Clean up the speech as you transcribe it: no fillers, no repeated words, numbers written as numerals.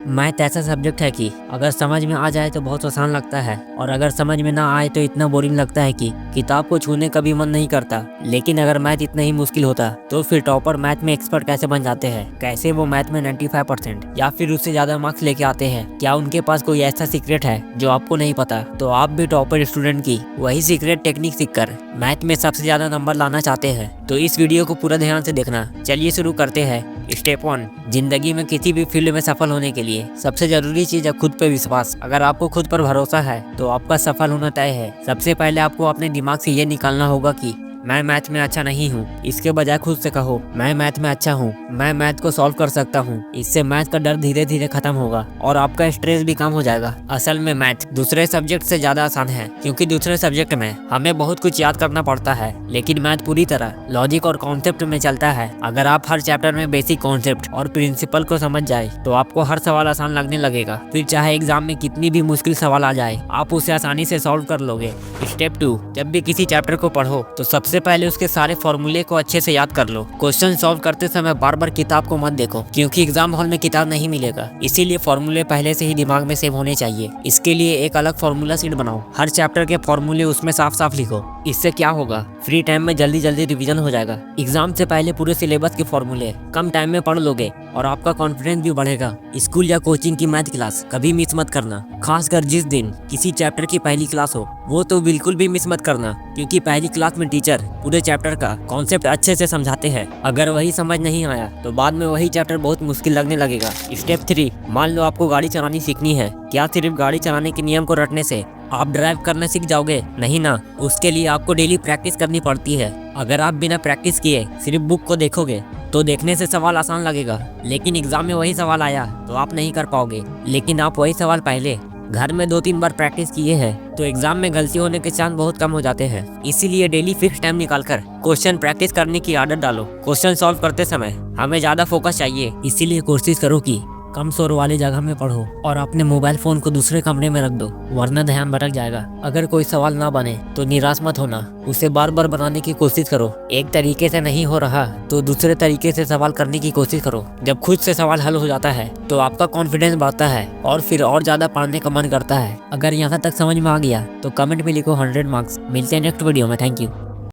Math ऐसा subject है कि अगर समझ में आ जाए तो बहुत आसान लगता है और अगर समझ में ना आए तो इतना बोरिंग लगता है कि किताब को छूने का भी मन नहीं करता। लेकिन अगर मैथ इतना ही मुश्किल होता तो फिर टॉपर मैथ में एक्सपर्ट कैसे बन जाते हैं? कैसे वो मैथ में 95% या फिर उससे ज्यादा मार्क्स लेके आते हैं? क्या उनके पास कोई ऐसा सीक्रेट है जो आपको नहीं पता? तो आप भी टॉपर स्टूडेंट की वही सीक्रेट टेक्निक सीखकर मैथ में सबसे ज्यादा नंबर लाना चाहते हैं तो इस वीडियो को पूरा ध्यान से देखना। चलिए शुरू करते हैं। स्टेप 1, जिंदगी में किसी भी फील्ड में सफल होने के लिए सबसे जरूरी चीज है खुद पे विश्वास। अगर आपको खुद पर भरोसा है तो आपका सफल होना तय है। सबसे पहले आपको अपने दिमाग से ये निकालना होगा कि मैं मैथ में अच्छा नहीं हूँ। इसके बजाय खुद से कहो मैं मैथ में अच्छा हूँ, मैं मैथ को सॉल्व कर सकता हूँ। इससे मैथ का डर धीरे धीरे खत्म होगा और आपका स्ट्रेस भी कम हो जाएगा। असल में मैथ दूसरे सब्जेक्ट से ज्यादा आसान है क्योंकि दूसरे सब्जेक्ट में हमें बहुत कुछ याद करना पड़ता है, लेकिन मैथ पूरी तरह लॉजिक और कॉन्सेप्ट में चलता है। अगर आप हर चैप्टर में बेसिक कॉन्सेप्ट और प्रिंसिपल को समझ जाए तो आपको हर सवाल आसान लगने लगेगा। फिर चाहे एग्जाम में कितनी भी मुश्किल सवाल आ जाए आप उसे आसानी से सॉल्व कर लोगे। स्टेप 2, जब भी किसी चैप्टर को पढ़ो तो सबसे पहले उसके सारे फॉर्मूले को अच्छे से याद कर लो। क्वेश्चन सॉल्व करते समय बार बार किताब को मत देखो क्योंकि एग्जाम हॉल में किताब नहीं मिलेगा, इसीलिए फॉर्मूले पहले से ही दिमाग में सेव होने चाहिए। इसके लिए एक अलग फॉर्मूला शीट बनाओ, हर चैप्टर के फॉर्मूले उसमें साफ साफ लिखो। इससे क्या होगा, फ्री टाइम में जल्दी जल्दी रिवीजन हो जाएगा। एग्जाम से पहले पूरे सिलेबस के फॉर्मूले कम टाइम में पढ़ लोगे और आपका कॉन्फिडेंस भी बढ़ेगा। स्कूल या कोचिंग की मैथ क्लास कभी मिस मत करना, खासकर जिस दिन किसी चैप्टर की पहली क्लास हो वो तो बिल्कुल भी मिस मत करना क्योंकि पहली क्लास में टीचर पूरे चैप्टर का कॉन्सेप्ट अच्छे से समझाते हैं। अगर वही समझ नहीं आया तो बाद में वही चैप्टर बहुत मुश्किल लगने लगेगा। स्टेप 3, मान लो आपको गाड़ी चलानी सीखनी है। क्या सिर्फ गाड़ी चलाने के नियम को रटने से आप ड्राइव करना सीख जाओगे? नहीं ना, उसके लिए आपको डेली प्रैक्टिस करनी पड़ती है। अगर आप बिना प्रैक्टिस किए सिर्फ बुक को देखोगे तो देखने से सवाल आसान लगेगा, लेकिन एग्जाम में वही सवाल आया तो आप नहीं कर पाओगे। लेकिन आप वही सवाल पहले घर में 2-3 बार प्रैक्टिस किए हैं तो एग्जाम में गलती होने के चांस बहुत कम हो जाते हैं। इसीलिए डेली फिक्स टाइम निकालकर क्वेश्चन प्रैक्टिस करने की आदत डालो। क्वेश्चन सॉल्व करते समय हमें ज्यादा फोकस चाहिए, इसीलिए कोशिश करो कि कम शोर वाली जगह में पढ़ो और अपने मोबाइल फोन को दूसरे कमरे में रख दो, वरना ध्यान भटक जाएगा। अगर कोई सवाल ना बने तो निराश मत होना, उसे बार बार बनाने की कोशिश करो। एक तरीके से नहीं हो रहा तो दूसरे तरीके से सवाल करने की कोशिश करो। जब खुद से सवाल हल हो जाता है तो आपका कॉन्फिडेंस बढ़ता है और फिर और ज्यादा पढ़ने का मन करता है। अगर यहाँ तक समझ में आ गया तो कमेंट में लिखो 100 मार्क्स। मिलते हैं नेक्स्ट वीडियो में। Thank you.